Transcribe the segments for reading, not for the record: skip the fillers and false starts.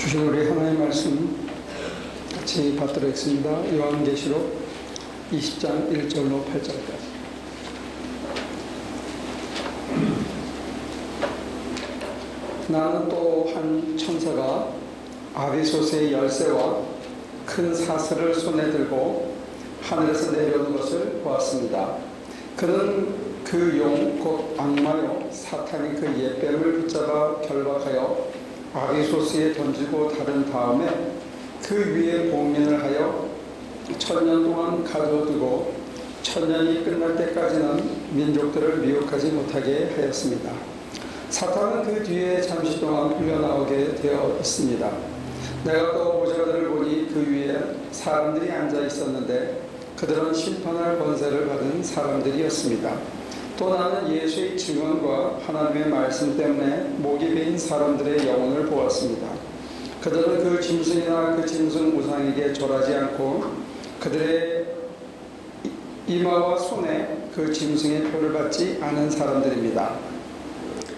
주신 우리 하나님의 말씀 같이 받도록 하겠습니다. 요한계시록 20장 1절로 8절까지. 나는 또 한 천사가 아비소스의 열쇠와 큰 사슬을 손에 들고 하늘에서 내려오는 것을 보았습니다. 그는 그 용 곧 악마요 사탄이 그 옛뱀을 붙잡아 결박하여 아비소스에 던지고 다른 다음에 그 위에 봉인을 하여 1000년 동안 가둬두고 1000년이 끝날 때까지는 민족들을 미혹하지 못하게 하였습니다. 사탄은 그 뒤에 잠시 동안 풀려나오게 되어 있습니다. 내가 또 보좌들을 보니 그 위에 사람들이 앉아 있었는데 그들은 심판할 권세를 받은 사람들이었습니다. 또 나는 예수의 증언과 하나님의 말씀 때문에 목이 베인 사람들의 영혼을 보았습니다. 그들은 그 짐승이나 그 짐승 우상에게 절하지 않고 그들의 이마와 손에 그 짐승의 표를 받지 않은 사람들입니다.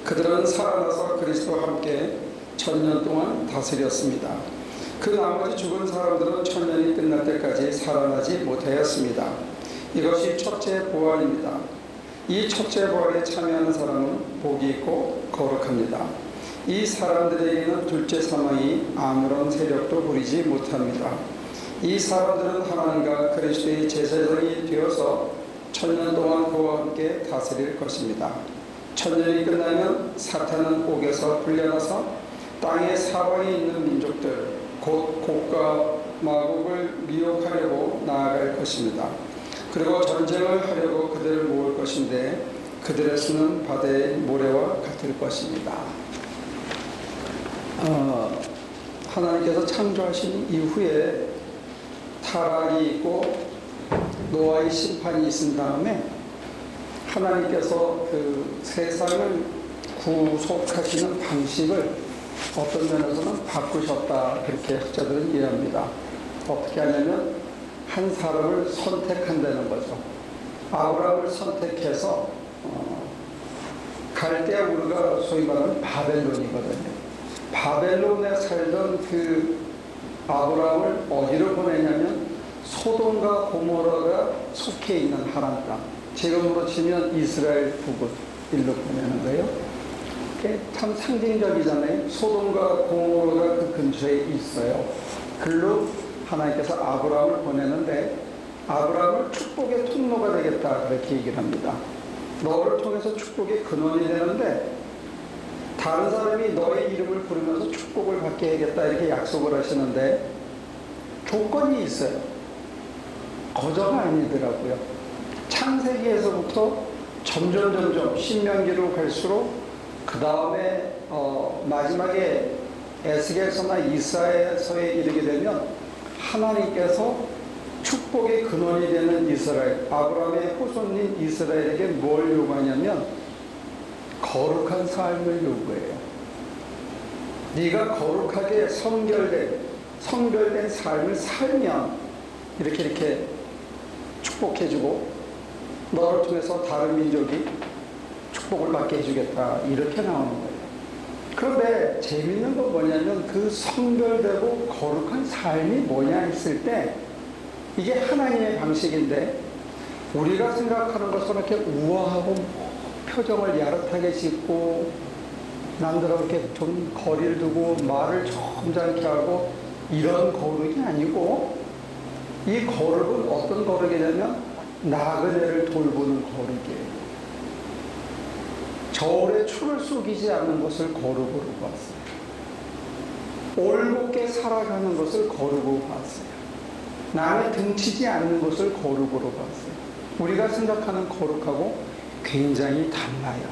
그들은 살아나서 그리스도와 함께 1000년 동안 다스렸습니다. 그 나머지 죽은 사람들은 1000년이 끝날 때까지 살아나지 못하였습니다. 이것이 첫째 부활입니다. 이 첫째 부활에 참여하는 사람은 복이 있고 거룩합니다. 이 사람들에게는 둘째 사망이 아무런 세력도 부리지 못합니다. 이 사람들은 하나님과 그리스도의 제사장이 되어서 1000년 동안 그와 함께 다스릴 것입니다. 1000년이 끝나면 사탄은 옥에서 풀려나서 땅의 사방에 있는 민족들 곧 곡과 마곡을 미혹하려고 나아갈 것입니다. 그리고 전쟁을 하려고 그들을 모을 것인데 그들의 수는 바다의 모래와 같을 것입니다. 하나님께서 창조하신 이후에 타락이 있고 노아의 심판이 있은 다음에 하나님께서 그 세상을 구속하시는 방식을 어떤 면에서는 바꾸셨다, 그렇게 학자들은 이해합니다. 어떻게 하냐면 한 사람을 선택한다는 거죠. 아브라함을 선택해서 갈대아 우르가 소위 말하는 바벨론이거든요. 바벨론에 살던 그 아브라함을 어디로 보내냐면 소돔과 고모라가 속해 있는 하란 땅, 지금으로 치면 이스라엘 북을 일로 보내는 거예요. 참 상징적이잖아요. 소돔과 고모라가 그 근처에 있어요. 글로 하나님께서 아브라함을 보내는데 아브라함을 축복의 통로가 되겠다, 그렇게 얘기를 합니다. 너를 통해서 축복의 근원이 되는데 다른 사람이 너의 이름을 부르면서 축복을 받게 하겠다, 이렇게 약속을 하시는데 조건이 있어요. 거저가 아니더라고요. 창세기에서부터 점점 신명기로 갈수록 그 다음에 마지막에 에스겔서나 이사야서에 이르게 되면 하나님께서 축복의 근원이 되는 이스라엘, 아브라함의 후손인 이스라엘에게 뭘 요구하냐면 거룩한 삶을 요구해요. 네가 거룩하게 성결된 삶을 살면 이렇게 축복해주고 너를 통해서 다른 민족이 축복을 받게 해주겠다, 이렇게 나오는 거예요. 그런데 재밌는 건 뭐냐면 그 성결되고 거룩한 삶이 뭐냐 했을 때 이게 하나님의 방식인데 우리가 생각하는 것처럼 이렇게 우아하고 표정을 야릇하게 짓고 남들하고 이렇게 좀 거리를 두고 말을 점잖게 하고 이런 거룩이 아니고, 이 거룩은 어떤 거룩이냐면 나그네를 돌보는 거룩이에요. 저울에 추를 속이지 않는 것을 거룩으로 봤어요. 올곧게 살아가는 것을 거룩으로 봤어요. 남의 등치지 않는 것을 거룩으로 봤어요. 우리가 생각하는 거룩하고 굉장히 달라요.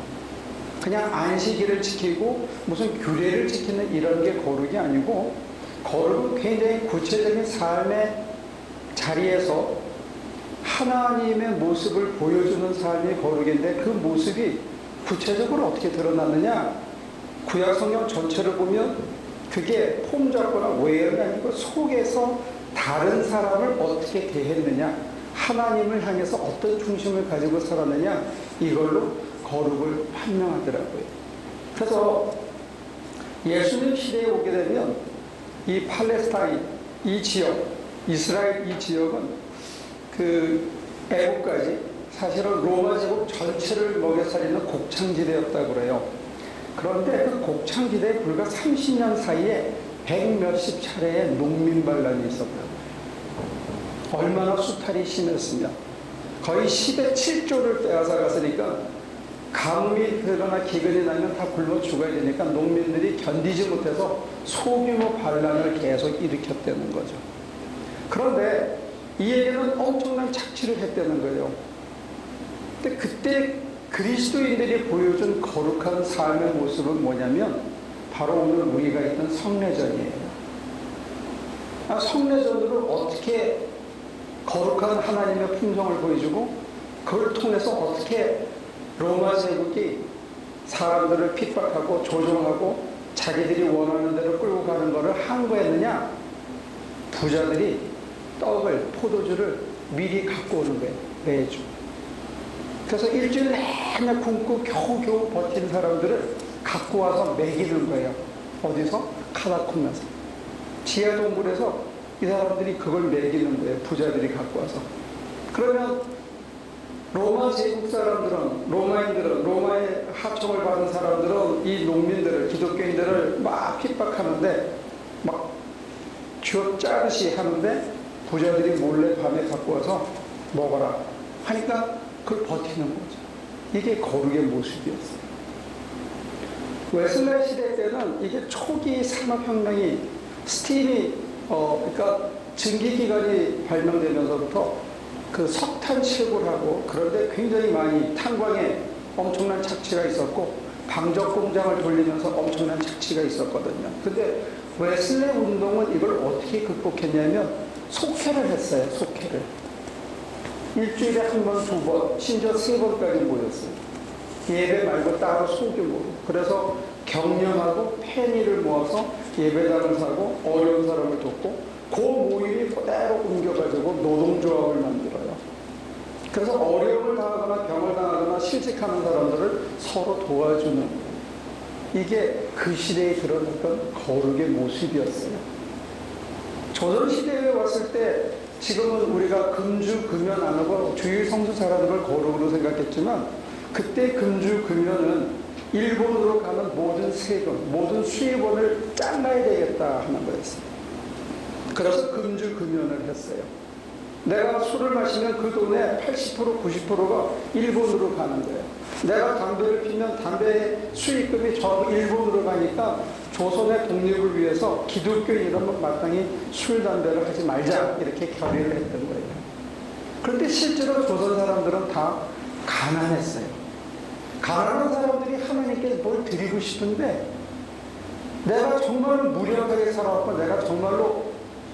그냥 안식일을 지키고 무슨 규례를 지키는 이런 게 거룩이 아니고, 거룩은 굉장히 구체적인 삶의 자리에서 하나님의 모습을 보여주는 삶이 거룩인데 그 모습이 구체적으로 어떻게 드러나느냐, 구약 성경 전체를 보면 그게 폼 잡거나 외형이 아니고 속에서 다른 사람을 어떻게 대했느냐, 하나님을 향해서 어떤 중심을 가지고 살았느냐, 이걸로 거룩을 판명하더라고요. 그래서 예수님 시대에 오게 되면 이 팔레스타인, 이 지역, 이스라엘 이 지역은 그 애국까지 사실은 로마 제국 전체를 먹여 살리는 곡창지대였다고 그래요. 그런데 그 곡창지대에 불과 30년 사이에 100몇십 차례의 농민 반란이 있었다고. 얼마나 수탈이 심했으면 거의 10의 7조를 빼앗아 갔으니까 가뭄이 되거나 기근이 나면 다 굶어 죽어야 되니까 농민들이 견디지 못해서 소규모 반란을 계속 일으켰다는 거죠. 그런데 이 얘기는 엄청난 착취를 했다는 거예요. 근데 그때 그리스도인들이 보여준 거룩한 삶의 모습은 뭐냐면 바로 오늘 우리가 있던 성례전이에요. 성례전으로 어떻게 거룩한 하나님의 품성을 보여주고 그걸 통해서 어떻게 로마 제국이 사람들을 핍박하고 조종하고 자기들이 원하는 대로 끌고 가는 것을 항거했느냐? 부자들이 떡을, 포도주를 미리 갖고 오는 거예요. 매주. 그래서 일주일 내내 굶고 겨우겨우 버틴 사람들을 갖고 와서 먹이는 거예요. 어디서? 카다콤에서. 지하 동굴에서 이 사람들이 그걸 먹이는 거예요. 부자들이 갖고 와서. 그러면 로마 제국 사람들은, 로마인들은, 로마의 하청을 받은 사람들은 이 농민들을, 기독교인들을 막 핍박하는데 막 쥐어짜듯이 하는데 부자들이 몰래 밤에 갖고 와서 먹어라 하니까 그걸 버티는 거죠. 이게 거룩의 모습이었어요. 웨슬레 시대 때는 이게 초기 산업혁명이 스팀이 그러니까 증기기관이 발명되면서부터 그 석탄 채굴 하고 그런데 굉장히 많이 탄광에 엄청난 착취가 있었고 방적 공장을 돌리면서 엄청난 착취가 있었거든요. 근데 웨슬레 운동은 이걸 어떻게 극복했냐면 속회를 했어요. 속회를. 일주일에 한 번, 두 번, 심지어 세 번까지 모였어요. 예배 말고 따로 소규모로. 그래서 경영하고 팬이를 모아서 예배당을 사고 어려운 사람을 돕고 그 모임이 그대로 옮겨가지고 노동조합을 만들어요. 그래서 어려움을 당하거나 병을 당하거나 실직하는 사람들을 서로 도와주는 이게 그 시대에 드러났던 거룩의 모습이었어요. 조선시대에 왔을 때 지금은 우리가 금주, 금연 안 하고 주일 성수사라는 걸 거룩으로 생각했지만 그때 금주, 금연은 일본으로 가는 모든 세금, 모든 수입원을 잘라야 되겠다 하는 거였어요. 그래서 금주, 금연을 했어요. 내가 술을 마시면 그 돈의 80%, 90%가 일본으로 가는 거예요. 내가 담배를 피면 담배의 수익금이 전부 일본으로 가니까 조선의 독립을 위해서 기독교인이라면 마땅히 술, 담배를 하지 말자 이렇게 결의를 했던 거예요. 그런데 실제로 조선 사람들은 다 가난했어요. 가난한 사람들이 하나님께 뭘 드리고 싶은데 내가 정말 무력하게 살아왔고 내가 정말로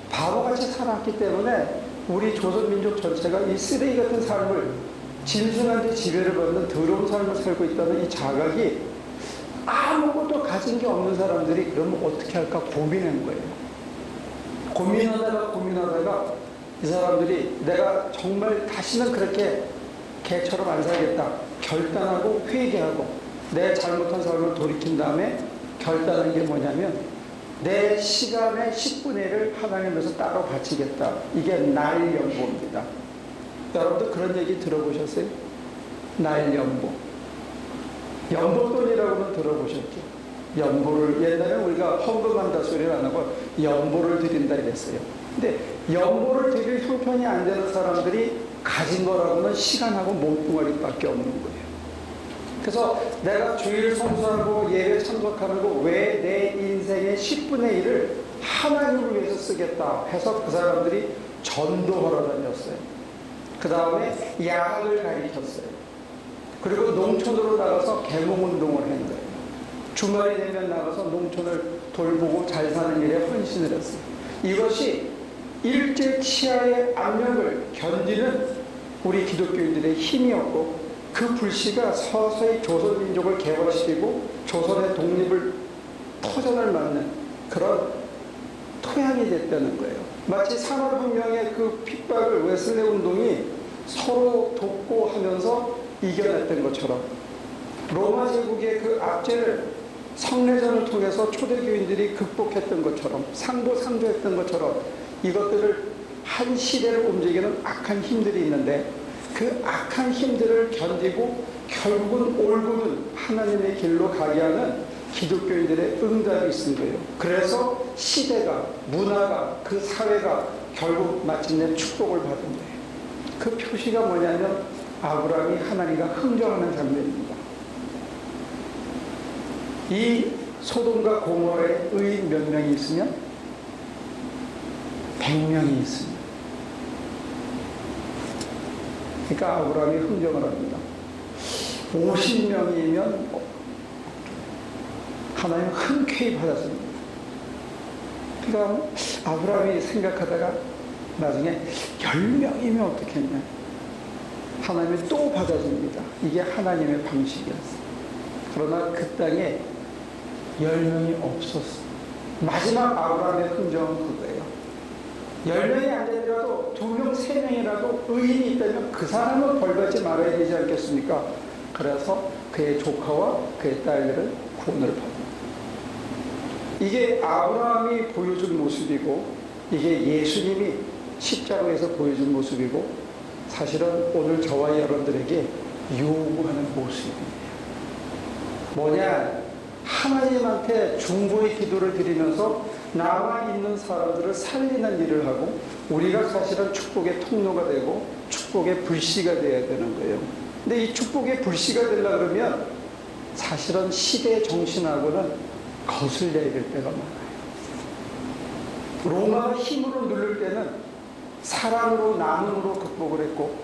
바보같이 살았기 때문에 우리 조선민족 전체가 이 쓰레기 같은 삶을 짐승한테 지배를 받는 더러운 삶을 살고 있다는 이 자각이 아무것도 가진 게 없는 사람들이 그러면 어떻게 할까 고민한 거예요. 고민하다가 이 사람들이 내가 정말 다시는 그렇게 개처럼 안 살겠다 결단하고 회개하고 내 잘못한 삶을 돌이킨 다음에 결단한 게 뭐냐면 내 시간의 10분의 1을 하나님께서 따로 바치겠다. 이게 날연보입니다. 여러분들 그런 얘기 들어보셨어요? 날연보. 연보돈이라고는 들어보셨죠? 연보를 옛날에 우리가 헌금한다 소리를 안 하고 연보를 드린다 이랬어요. 근데 연보를 드릴 형편이 안 되는 사람들이 가진 거라고는 시간하고 몸뚱아리밖에 없는 거예요. 그래서 내가 주일 성수하고 예배 참석하는 거 왜 내 인생의 10분의 1을 하나님을 위해서 쓰겠다 해서 그 사람들이 전도하러 다녔어요. 그 다음에 야학을 가르쳤어요. 그리고 농촌으로 나가서 계몽운동을 한 거예요. 주말이 되면 나가서 농촌을 돌보고 잘 사는 일에 헌신을 했어요. 이것이 일제 치하의 압력을 견디는 우리 기독교인들의 힘이었고 그 불씨가 서서히 조선민족을 개화시키고 조선의 독립을 터전을 맞는 그런 토양이 됐다는 거예요. 마치 산업혁명의 그 핍박을 웨슬레 운동이 서로 돕고 하면서 이겨냈던 것처럼 로마 제국의 그 압제를 성례전을 통해서 초대교인들이 극복했던 것처럼 상부상조했던 것처럼 이것들을 한 시대를 움직이는 악한 힘들이 있는데 그 악한 힘들을 견디고 결국은 옳고는 하나님의 길로 가게 하는 기독교인들의 응답이 있는 거예요. 그래서 시대가, 문화가, 그 사회가 결국 마침내 축복을 받은 거예요. 그 표시가 뭐냐면 아브라함이 하나님과 흥정하는 장면입니다. 이 소돔과 고모라에 의인 몇 명이 있으면 100명이 있습니다. 그러니까 아브라함이 흥정을 합니다. 50명이면 하나님 흔쾌히 받았습니다. 그러니까 아브라함이 생각하다가 나중에 10명이면 어떻겠냐. 하나님이 또 받아줍니다. 이게 하나님의 방식이었어요. 그러나 그 땅에 10명이 없었어요. 마지막 아브라함의 흥정은 그거예요. 10명이 안 되더라도 2명, 3명이라도 의인이 있다면 그 사람은 벌받지 말아야 되지 않겠습니까? 그래서 그의 조카와 그의 딸들은 구원을 받습니다. 이게 아브라함이 보여준 모습이고 이게 예수님이 십자가에서 보여준 모습이고 사실은 오늘 저와 여러분들에게 요구하는 모습입니다. 뭐냐? 하나님한테 중보의 기도를 드리면서 남아 있는 사람들을 살리는 일을 하고 우리가 사실은 축복의 통로가 되고 축복의 불씨가 되어야 되는 거예요. 근데 이 축복의 불씨가 되려고 그러면 사실은 시대의 정신하고는 거슬려야 될 때가 많아요. 로마가 힘으로 누를 때는 사랑으로 나눔으로 극복을 했고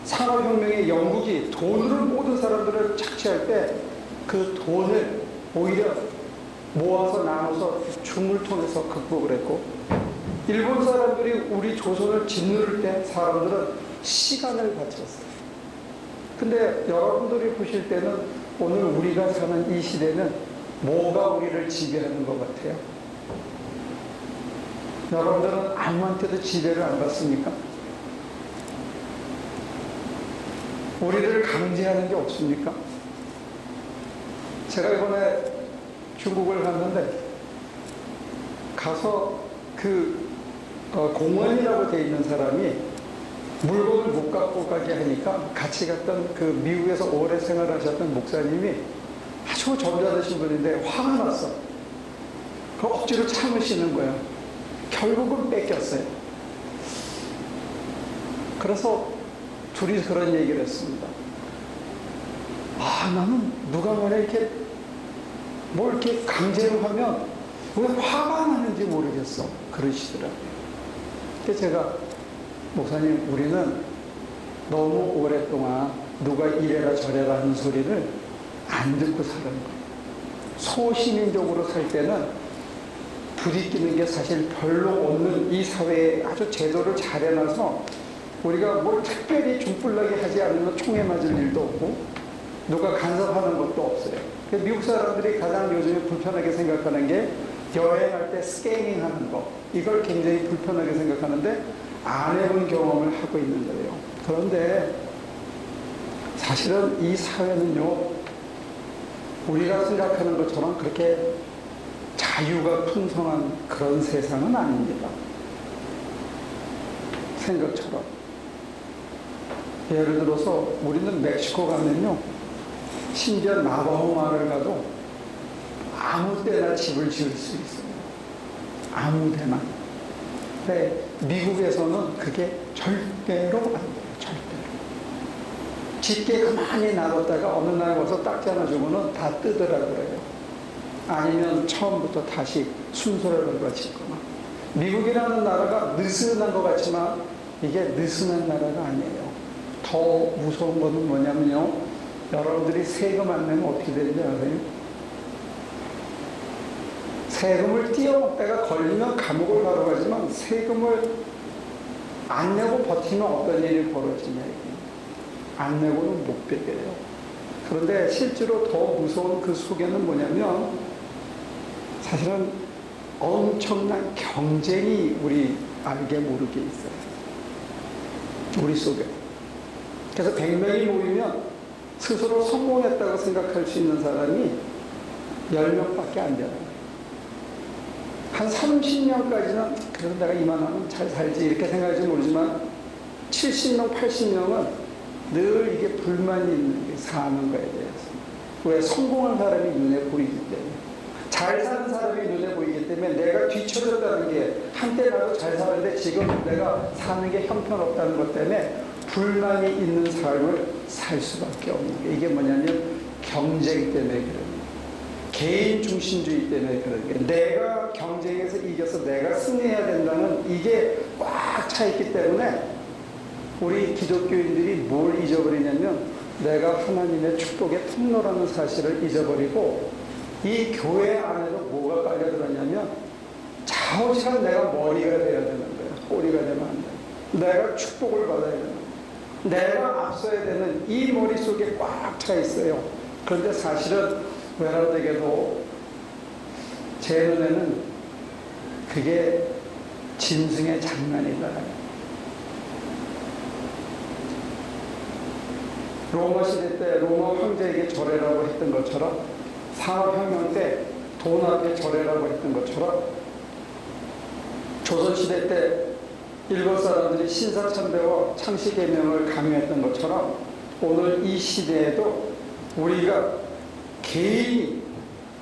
산업혁명의 영국이 돈으로 모든 사람들을 착취할 때 그 돈을 오히려 모아서 나눠서 줌을 통해서 극복을 했고 일본 사람들이 우리 조선을 짓누를 때 사람들은 시간을 바쳤어요. 근데 여러분들이 보실 때는 오늘 우리가 사는 이 시대는 뭐가 우리를 지배하는 것 같아요? 여러분들은 아무한테도 지배를 안 받습니까? 우리를 강제하는 게 없습니까? 제가 이번에 중국을 갔는데 가서 그 공원이라고 돼 있는 사람이 물건을 못 갖고 가게 하니까 같이 갔던 그 미국에서 오래 생활하셨던 목사님이 아주 점잖으신 분인데 화가 났어. 그 억지로 참으시는 거예요. 결국은 뺏겼어요. 그래서 둘이 그런 얘기를 했습니다. 나는 누가 말해 이렇게 뭘 이렇게 강제로 하면 왜 화가 나는지 모르겠어. 그러시더라고요. 그래서 제가 목사님 우리는 너무 오랫동안 누가 이래라 저래라 하는 소리를 안 듣고 사는 거예요. 소시민적으로 살 때는 부딪히는 게 사실 별로 없는 이 사회에 아주 제도를 잘 해놔서 우리가 뭘 특별히 중불나게 하지 않으면 총에 맞을 일도 없고 누가 간섭하는 것도 없어요. 미국 사람들이 가장 요즘에 불편하게 생각하는 게 여행할 때 스캐닝 하는 거. 이걸 굉장히 불편하게 생각하는데 안 해본 경험을 하고 있는 거예요. 그런데 사실은 이 사회는요, 우리가 생각하는 것처럼 그렇게 자유가 풍성한 그런 세상은 아닙니다. 생각처럼. 예를 들어서 우리는 멕시코 가면요, 심지어 나바호 마을을 가도 아무 때나 집을 지을 수 있어요. 아무 데나. 근데 미국에서는 그게 절대로 안 돼요. 절대로. 짙게 가만히 놔뒀다가 어느 날 와서 딱지 하나 주고는 다 뜨더라고요. 아니면 처음부터 다시 순서를 밟아짓거나. 미국이라는 나라가 느슨한 것 같지만 이게 느슨한 나라가 아니에요. 더 무서운 것은 뭐냐면요, 여러분들이 세금 안 내면 어떻게 되는지 아세요? 세금을 띄어먹다가 걸리면 감옥을 가러 가지만 세금을 안 내고 버티면 어떤 일이 벌어지냐. 안 내고는 못 베겨요. 그런데 실제로 더 무서운 그 속에는 뭐냐면 사실은 엄청난 경쟁이 우리 알게 모르게 있어요. 우리 속에. 그래서 100명이 모이면 스스로 성공했다고 생각할 수 있는 사람이 10명밖에 안 되는 거예요. 한 30명까지는 그래도 내가 이만하면 잘 살지 이렇게 생각할지 모르지만 70명, 80명은 늘 이게 불만이 있는 게 사는 거에 대해서. 왜? 성공한 사람이 눈에 보이기 때문에. 잘 사는 사람이 눈에 보이기 때문에 내가 뒤처졌다는 게 한때 나도 잘 사는데 지금 내가 사는 게 형편없다는 것 때문에 불만이 있는 삶을 살 수밖에 없는 게 이게 뭐냐면 경쟁 때문에 그런 거예요. 개인 중심주의 때문에 그런 게 내가 경쟁에서 이겨서 내가 승리해야 된다는 이게 꽉 차 있기 때문에 우리 기독교인들이 뭘 잊어버리냐면 내가 하나님의 축복의 통로라는 사실을 잊어버리고 이 교회 안에도 뭐가 깔려들었냐면 좌우지간 내가 머리가 돼야 되는 거예요. 꼬리가 되면 안 돼요. 내가 축복을 받아야 되는 거예요. 내가 앞서야 되는 이 머릿속에 꽉 차 있어요. 그런데 사실은 외람되게도 제 눈에는 그게 짐승의 장난이다. 로마 시대 때 로마 황제에게 절해라고 했던 것처럼 산업혁명 때 돈 앞에 절해라고 했던 것처럼 조선시대 때 일본 사람들이 신사참배와 창씨개명을 강요했던 것처럼 오늘 이 시대에도 우리가 개인이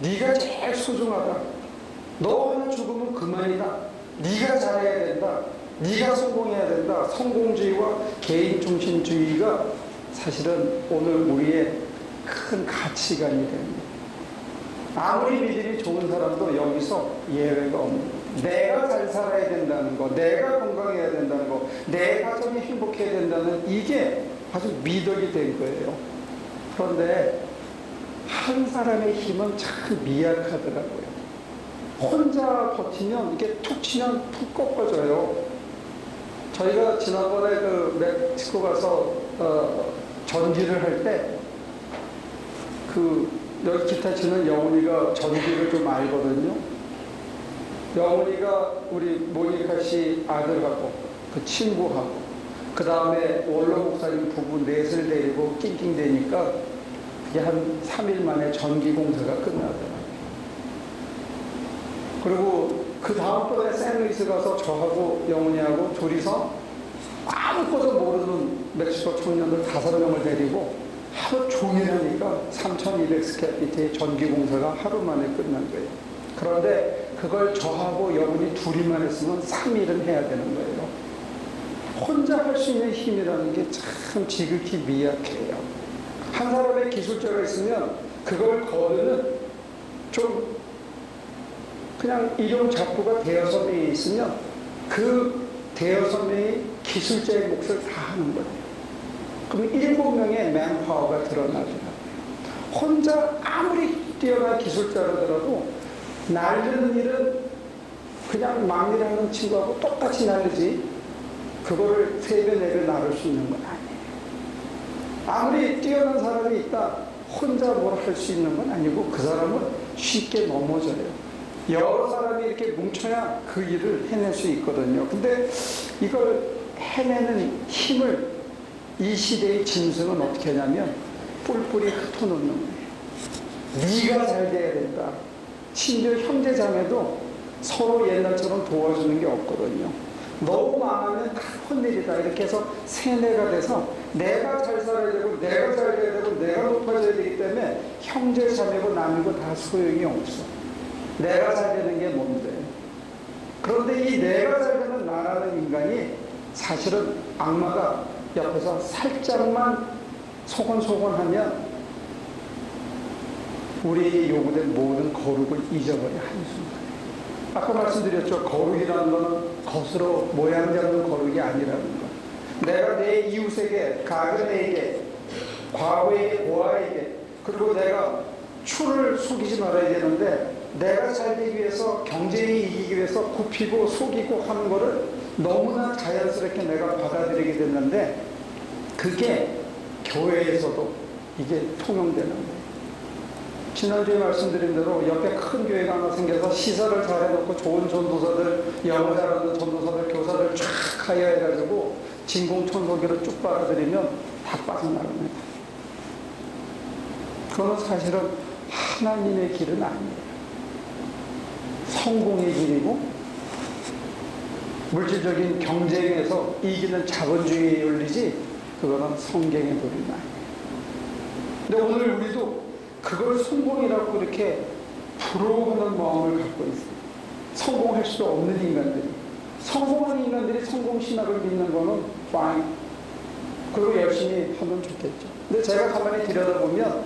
네가 제일 소중하다. 너 하나 죽으면 그만이다. 네가 잘해야 된다. 네가 성공해야 된다. 성공주의와 개인 중심주의가 사실은 오늘 우리의 큰 가치관이 됩니다. 아무리 믿음이 좋은 사람도 여기서 예외가 없는 거예요. 내가 잘 살아야 된다는 거, 내가 건강해야 된다는 거, 내 가정이 행복해야 된다는 이게 아주 미덕이 된 거예요. 그런데 한 사람의 힘은 참 미약하더라고요. 혼자 버티면 이게 툭 치면 푹 꺾어져요. 저희가 지난번에 그 멕시코 가서 전기를 할 때 여기 기타 치는 영훈이가 전기를 좀 알거든요. 영훈이가 우리 모니카 씨 아들하고 그 친구하고 그 다음에 원로 목사님 부부 넷을 데리고 낑낑대니까 그게 한 3일 만에 전기 공사가 끝나더라고요. 그리고 그 다음번에 샌루이스 가서 저하고 영훈이하고 둘이서 아무것도 모르는 멕시코 청년들 5명을 데리고 하루 종일 하니까 3,200스퀘어피트의 전기 공사가 하루 만에 끝난 거예요. 그런데 그걸 저하고 영훈이 둘이만 했으면 3일은 해야 되는 거예요. 혼자 할 수 있는 힘이라는 게 참 지극히 미약해요. 한 사람의 기술자가 있으면 그걸 거두는 좀 그냥 일용 작부가 대여섯 명이 있으면 그 대여섯 명이 기술자의 몫을 다 하는 거예요. 그럼 7명의 맨파워가 드러나더라고요. 혼자 아무리 뛰어난 기술자라더라도 날리는 일은 그냥 막일하는 친구하고 똑같이 날리지 그거를 3배, 4배 나눌 수 있는 건 아니에요. 아무리 뛰어난 사람이 있다 혼자 뭘 할 수 있는 건 아니고 그 사람은 쉽게 넘어져요. 여러 사람이 이렇게 뭉쳐야 그 일을 해낼 수 있거든요. 근데 이걸 해내는 힘을 이 시대의 짐승은 어떻게 하냐면 뿔뿔이 흩어놓는 거예요. 네가 잘 돼야 된다. 심지어 형제 자매도 서로 옛날처럼 도와주는 게 없거든요. 너무 망하면 다 혼내리다 이렇게 해서 세뇌가 돼서 내가 잘 살아야 되고 내가 잘 돼야 되고 내가 높아져야 되기 때문에 형제 자매고 나누고 다 소용이 없어. 내가 잘 되는 게 뭔데? 그런데 이 내가 잘 되는 나라는 인간이 사실은 악마가 옆에서 살짝만 소곤소곤하면 우리에게 요구된 모든 거룩을 잊어버려 한순간에. 아까 말씀드렸죠. 거룩이라는 것은 겉으로 모양 잡는 거룩이 아니라는 것. 내가 내 이웃에게, 가근에게, 과거에게, 고아에게 그리고 내가 추를 속이지 말아야 되는데 내가 잘 되기 위해서 경쟁이 이기기 위해서 굽히고 속이고 하는 거를 너무나 자연스럽게 내가 받아들이게 됐는데 그게 교회에서도 이게 통용되는 거예요. 지난주에 말씀드린 대로 옆에 큰 교회가 하나 생겨서 시설을 잘 해놓고 좋은 전도사들, 영어 잘하는 전도사들, 교사들 쫙 하여 해가지고 진공청소기를 쭉 빨아들이면 다 빠져나갑니다. 그거는 사실은 하나님의 길은 아니에요. 성공의 길이고 물질적인 경쟁에서 이기는 자본주의에 열리지 그거는 성경의 도리는 아니에요. 근데 오늘 우리도 그걸 성공이라고 이렇게 부러워하는 마음을 갖고 있어요. 성공할 수 없는 인간들이. 성공하는 인간들이 성공신학을 믿는 거는 fine. 그리고 열심히 하면 좋겠죠. 근데 제가 가만히 들여다보면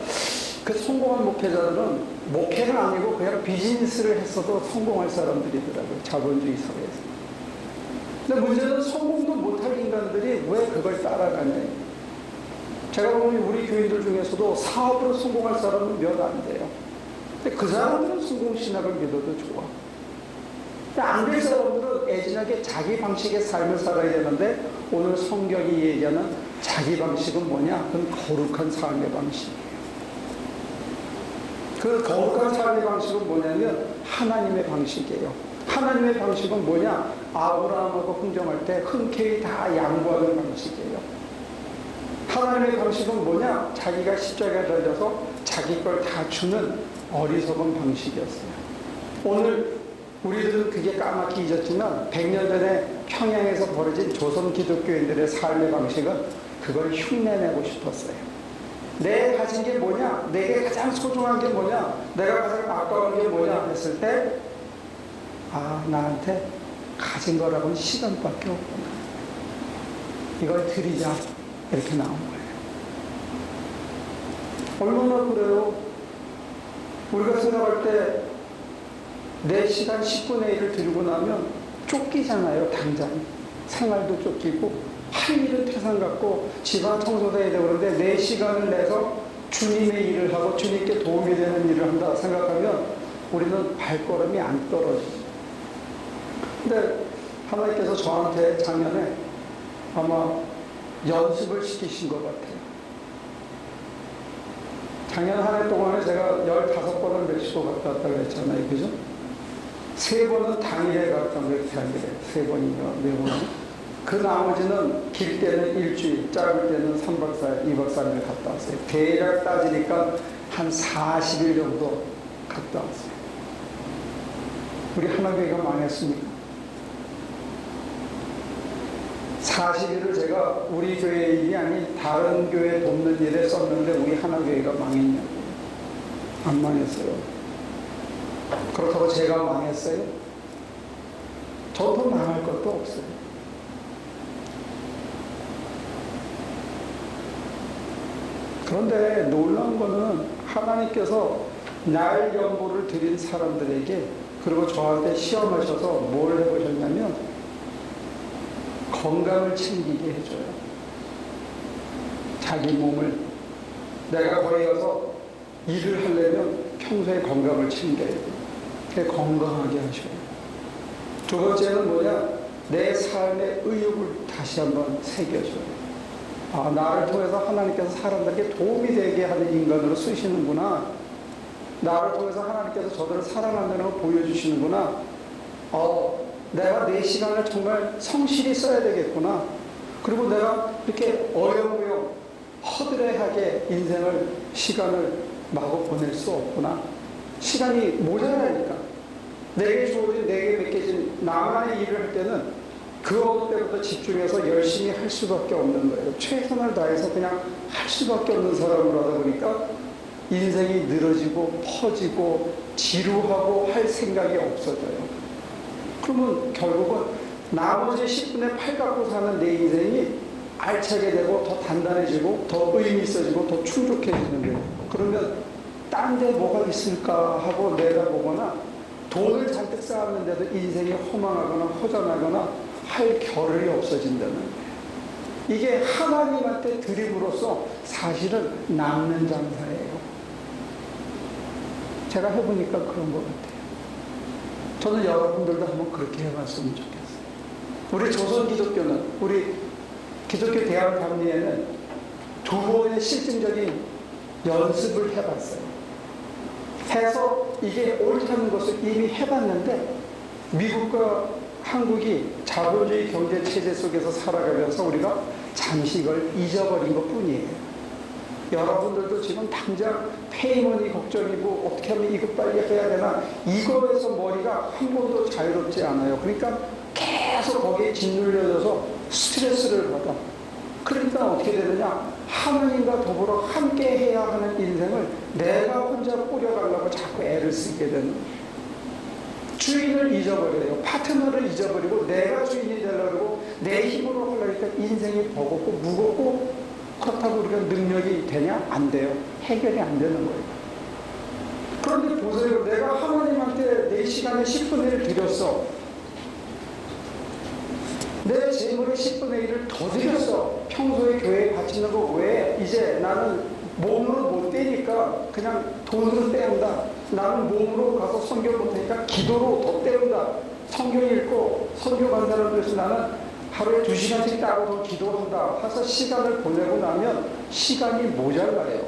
그 성공한 목회자들은 목회는 아니고 그냥 비즈니스를 했어도 성공할 사람들이더라고요. 자본주의 사회에서. 근데 문제는 성공도 못할 인간들이 왜 그걸 따라가냐. 제가 보면 우리 교인들 중에서도 사업으로 성공할 사람은 몇 안 돼요. 근데 그 사람들은 성공신학을 믿어도 좋아. 안 될 사람들은 애진하게 자기 방식의 삶을 살아야 되는데 오늘 성경이 얘기하는 자기 방식은 뭐냐? 그건 거룩한 삶의 방식이에요. 그 거룩한 삶의 방식은 뭐냐면 하나님의 방식이에요. 하나님의 방식은 뭐냐? 아브라함하고 흥정할 때 흔쾌히 다 양보하는 방식이에요. 하나님의 방식은 뭐냐? 자기가 십자가에 달려서 자기 걸 다 주는 어리석은 방식이었어요. 오늘 우리들은 그게 까맣게 잊었지만 100년 전에 평양에서 벌어진 조선 기독교인들의 삶의 방식은 그걸 흉내내고 싶었어요. 내 가진 게 뭐냐? 내게 가장 소중한 게 뭐냐? 내가 가장 아까운 게 뭐냐? 했을 때 나한테 가진 거라고는 시간밖에 없구나. 이걸 드리자. 이렇게 나온 거예요. 얼마나 그래요? 우리가 생각할 때 내 시간 10분의 1을 드리고 나면 쫓기잖아요. 당장. 생활도 쫓기고 할 일은 태산 같고 집안 청소도 해야 되고 그런데 내 시간을 내서 주님의 일을 하고 주님께 도움이 되는 일을 한다 생각하면 우리는 발걸음이 안 떨어지죠. 근데 하나님께서 저한테 작년에 아마 연습을 시키신 것 같아요. 작년 한 해 동안에 제가 15번을 멕시코 갔다 왔다고 했잖아요. 그죠? 3번은 당일에 갔다 온 당일에. 3번인가 4번. 그 나머지는 길 때는 일주일, 짧을 때는 3박 4일, 2박 3일 갔다 왔어요. 대략 따지니까 한 40일 정도 갔다 왔어요. 우리 하나교회가 망했습니까? 40일을 제가 우리 교회 일이 아닌 다른 교회 돕는 일에 썼는데 우리 하나교회가 망했냐고요. 안 망했어요. 그렇다고 제가 망했어요? 저도 망할 것도 없어요. 그런데 놀라운 거는 하나님께서 날 연보를 드린 사람들에게 그리고 저한테 시험하셔서 뭘 해보셨냐면 건강을 챙기게 해줘요. 자기 몸을 내가 거기 가서 일을 하려면 평소에 건강을 챙겨야 돼요. 건강하게 하셔요. 두 번째는 뭐냐? 내 삶의 의욕을 다시 한번 새겨줘요. 나를 통해서 하나님께서 사람들에게 도움이 되게 하는 인간으로 쓰시는구나. 나를 통해서 하나님께서 저들을 사랑한다는 걸 보여주시는구나. 내가 내 시간을 정말 성실히 써야 되겠구나. 그리고 내가 이렇게 어영부영 허드레하게 시간을 마구 보낼 수 없구나. 시간이 모자라니까. 내게 주어진, 내게 맡겨진 나만의 일을 할 때는 그 어느 때부터 집중해서 열심히 할 수밖에 없는 거예요. 최선을 다해서 그냥 할 수밖에 없는 사람으로 하다 보니까 인생이 늘어지고 퍼지고 지루하고 할 생각이 없어져요. 그러면 결국은 나머지 10분의 8 갖고 사는 내 인생이 알차게 되고 더 단단해지고 더 의미 있어지고 더 충족해지는 거예요. 그러면 딴 데 뭐가 있을까 하고 내다보거나 돈을 잔뜩 쌓았는데도 인생이 허망하거나 허전하거나 할 겨를이 없어진다는 거예요. 이게 하나님한테 드림으로써 사실은 남는 장사예요. 제가 해보니까 그런 것 같아요. 저는 여러분들도 한번 그렇게 해봤으면 좋겠어요. 우리 조선 기독교는, 우리 기독교 대학 감리에는 2번의 실증적인 연습을 해봤어요. 해서 이게 옳다는 것을 이미 해봤는데 미국과 한국이 자본주의 경제 체제 속에서 살아가면서 우리가 잠시 이걸 잊어버린 것 뿐이에요. 여러분들도 지금 당장 페이먼이 걱정이고 어떻게 하면 이것 빨리 해야 되나 이거에서 머리가 한 번도 자유롭지 않아요. 그러니까 계속 거기에 짓눌려져서 스트레스를 받아. 그러니까 어떻게 되느냐, 하나님과 더불어 함께 해야 하는 인생을 내가 혼자 꾸려가려고 자꾸 애를 쓰게 되는 거예요. 주인을 잊어버려요. 파트너를 잊어버리고 내가 주인이 되려고 내 힘으로 하려니까 인생이 버겁고 무겁고, 그렇다고 우리가 능력이 되냐? 안 돼요. 해결이 안 되는 거예요. 그런데 보세요. 내가 하나님한테 내 시간에 10분의 1 드렸어. 내 재물의 10분의 1을 더 드렸어. 평소에 교회에 바치는 거 왜 이제 나는 몸으로 못 떼니까 그냥 돈으로 때운다. 나는 몸으로 가서 선교 못하니까 기도로 더 때운다. 성경 읽고 선교 간 사람들에서 나는 하루에 2시간씩 따로 기도한다 해서 시간을 보내고 나면 시간이 모자라요.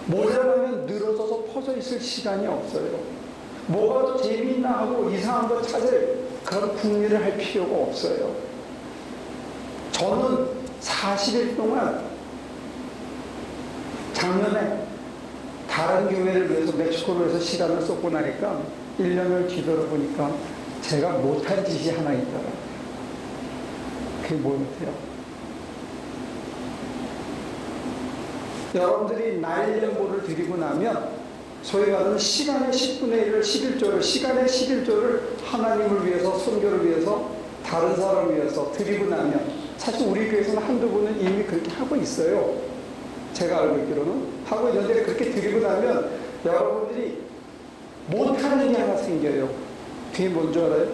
모자라면 늘어져서 퍼져 있을 시간이 없어요. 뭐가 더 재미있나 하고 이상한 거 찾을 그런 궁리를 할 필요가 없어요. 저는 40일 동안 작년에 다른 교회를 위해서 멕시코를 위해서 시간을 쏟고 나니까 1년을 기도를 보니까 제가 못한 짓이 하나 있더라고요. 그게 뭐였어요? 여러분들이 날연보를 드리고 나면 소위 말하는 시간의 10분의 1을 11조를 시간의 11조를 하나님을 위해서 선교를 위해서 다른 사람을 위해서 드리고 나면 사실 우리 교회에서는 한두 분은 이미 그렇게 하고 있어요. 제가 알고 있기로는 하고 있는데 그렇게 드리고 나면 여러분들이 못하는 일이 하나 생겨요. 그게 뭔 줄 알아요?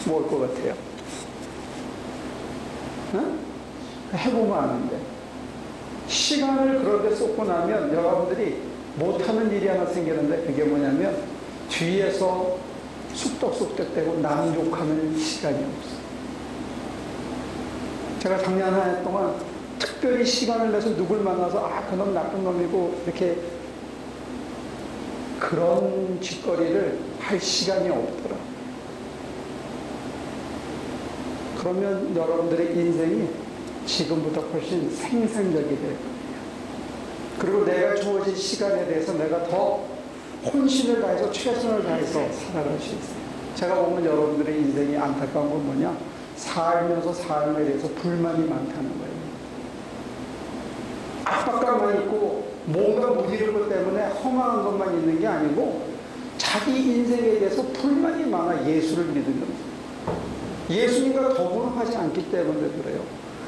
뭘 것 같아요? 응? 해보면 아는데 시간을 그런 데 쏟고 나면 여러분들이 못하는 일이 하나 생기는데 그게 뭐냐면 뒤에서 쑥덕쑥덕대고 남 욕하는 시간이 없어요. 제가 작년 한 해 동안 특별히 시간을 내서 누굴 만나서 그놈 나쁜 놈이고 이렇게 그런 짓거리를 할 시간이 없더라. 그러면 여러분들의 인생이 지금보다 훨씬 생산적이 될 거예요. 그리고 내가 주어진 시간에 대해서 내가 더 혼신을 다해서 최선을 다해서 살아갈 수 있어요. 제가 보면 여러분들의 인생이 안타까운 건 뭐냐? 살면서 삶에 대해서 불만이 많다는 거예요. 압박감만 있고 뭔가 못 이룰 것 때문에 허망한 것만 있는 게 아니고 자기 인생에 대해서 불만이 많아. 예수를 믿으면 예수님과 더불어 하지 않기 때문에 그래요.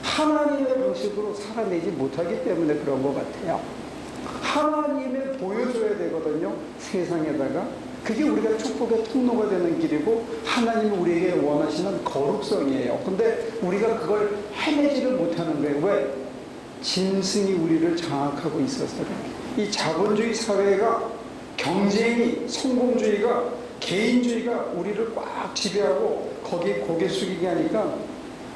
하나님의 방식으로 살아내지 못하기 때문에 그런 것 같아요. 하나님을 보여줘야 되거든요. 세상에다가. 그게 우리가 축복의 통로가 되는 길이고 하나님이 우리에게 원하시는 거룩성이에요. 근데 우리가 그걸 해내지를 못하는 거예요. 왜? 짐승이 우리를 장악하고 있어서 그래요. 이 자본주의 사회가 경쟁이, 성공주의가, 개인주의가 우리를 꽉 지배하고 거기에 고개 숙이게 하니까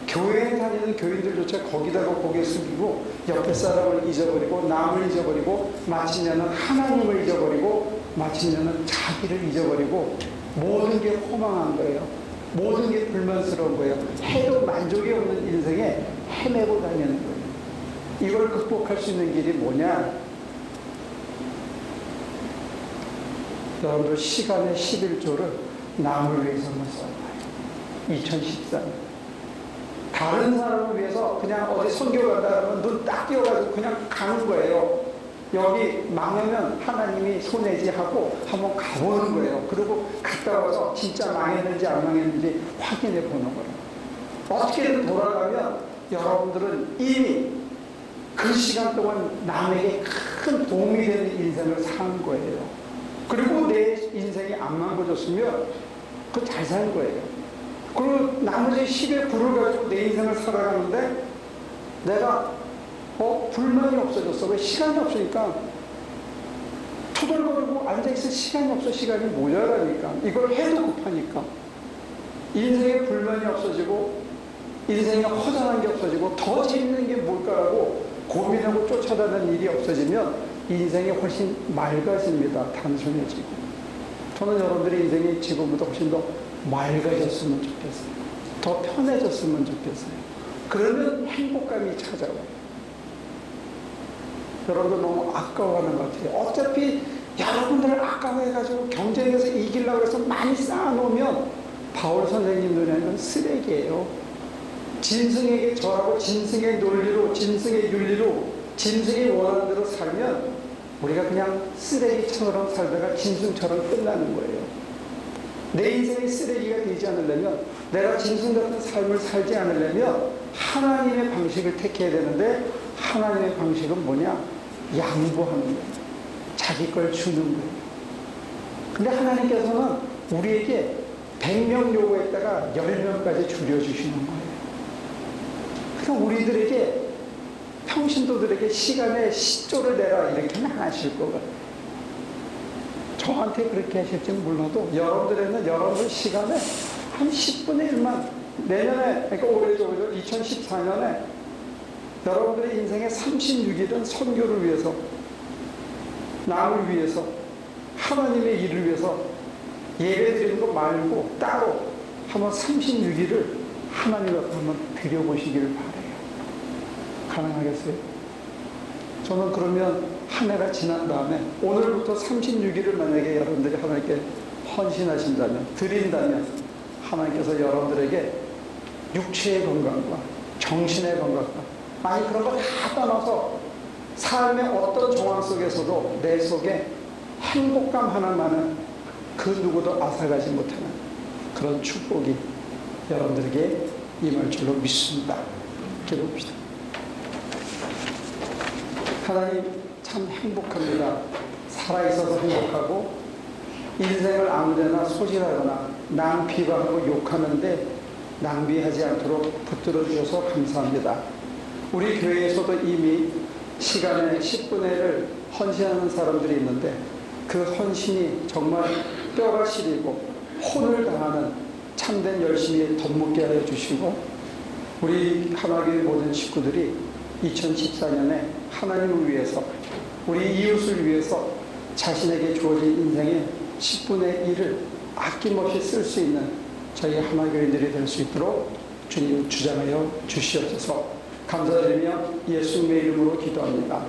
교회에 다니는 교인들조차 거기다가 고개 숙이고 옆에 사람을 잊어버리고 남을 잊어버리고 마침내는 하나님을 잊어버리고 마침내는 자기를 잊어버리고 모든 게 허망한 거예요. 모든 게 불만스러운 거예요. 해도 만족이 없는 인생에 헤매고 다니는 거예요. 이걸 극복할 수 있는 길이 뭐냐? 여러분들 시간의 11조를 남을 위해서만 써봐요. 2014년. 다른 사람을 위해서 그냥 어디 선교 간다 그러면 눈 딱 띄어가지고 그냥 가는 거예요. 여기 망하면 하나님이 손해지 하고 한번 가보는 거예요. 그리고 갔다 와서 진짜 망했는지 안 망했는지 확인해 보는 거예요. 어떻게든 돌아가면 여러분들은 이미 그 시간 동안 남에게 큰 도움이 되는 인생을 산 거예요. 그리고 내 인생이 안 망가졌으면 그거 잘 산 거예요. 그리고 나머지 10의 9를 가지고 내 인생을 살아가는데 내가 불만이 없어졌어. 왜? 시간이 없으니까. 투덜거리고 앉아있을 시간이 없어. 시간이 모자라니까. 이걸 해도 급하니까. 인생에 불만이 없어지고 인생에 허전한 게 없어지고 더 재밌는 게 뭘까라고 고민하고 쫓아다니는 일이 없어지면 인생이 훨씬 맑아집니다. 단순해지고. 저는 여러분들의 인생이 지금보다 훨씬 더 맑아졌으면 좋겠어요. 더 편해졌으면 좋겠어요. 그러면 행복감이 찾아와요. 여러분들 너무 아까워하는 것 같아요. 어차피 여러분들 아까워해가지고 경쟁에서 이기려고 해서 많이 쌓아놓으면 바울 선생님 눈에는 쓰레기예요. 짐승에게 절하고 짐승의 논리로, 짐승의 윤리로, 짐승이 원하는 대로 살면 우리가 그냥 쓰레기처럼 살다가 짐승처럼 끝나는 거예요. 내 인생이 쓰레기가 되지 않으려면, 내가 짐승 같은 삶을 살지 않으려면 하나님의 방식을 택해야 되는데, 하나님의 방식은 뭐냐? 양보하는 거예요. 자기 걸 주는 거예요. 근데 하나님께서는 우리에게 100명 요구했다가 10명까지 줄여주시는 거예요. 그러니까 우리들에게, 평신도들에게 시간에 10조를 내라 이렇게는 안 하실 것 같아요. 저한테 그렇게 하실지는 몰라도 여러분들에는 여러분들 시간에 한 10분의 1만 내년에, 그러니까 올해죠, 2014년에 여러분들의 인생의 36일은 선교를 위해서, 남을 위해서, 하나님의 일을 위해서 예배 드리는 거 말고 따로 한번 36일을 하나님 앞에 한번 드려보시기를 바라요. 가능하겠어요? 저는 그러면 한 해가 지난 다음에 오늘부터 36일을 만약에 여러분들이 하나님께 헌신하신다면, 드린다면 하나님께서 여러분들에게 육체의 건강과 정신의 건강과, 아니 그런 거 다 떠나서 삶의 어떤 정황 속에서도 내 속에 행복감 하나만은 그 누구도 앗아가지 못하는 그런 축복이 여러분들에게 임할 줄로 믿습니다. 기도합시다. 하나님 참 행복합니다. 살아있어서 행복하고, 인생을 아무데나 소진하거나 낭비하고 욕하는데 낭비하지 않도록 붙들어 주셔서 감사합니다. 우리 교회에서도 이미 시간에 10분의 1을 헌신하는 사람들이 있는데, 그 헌신이 정말 뼈가 시리고 혼을 다하는 참된 열심히 덧붙게 하여 주시고, 우리 하나교회 모든 식구들이 2014년에 하나님을 위해서, 우리 이웃을 위해서 자신에게 주어진 인생의 10분의 1을 아낌없이 쓸 수 있는 저희 하나교인들이 될 수 있도록 주님 주장하여 주시옵소서. 감사드리며 예수님의 이름으로 기도합니다.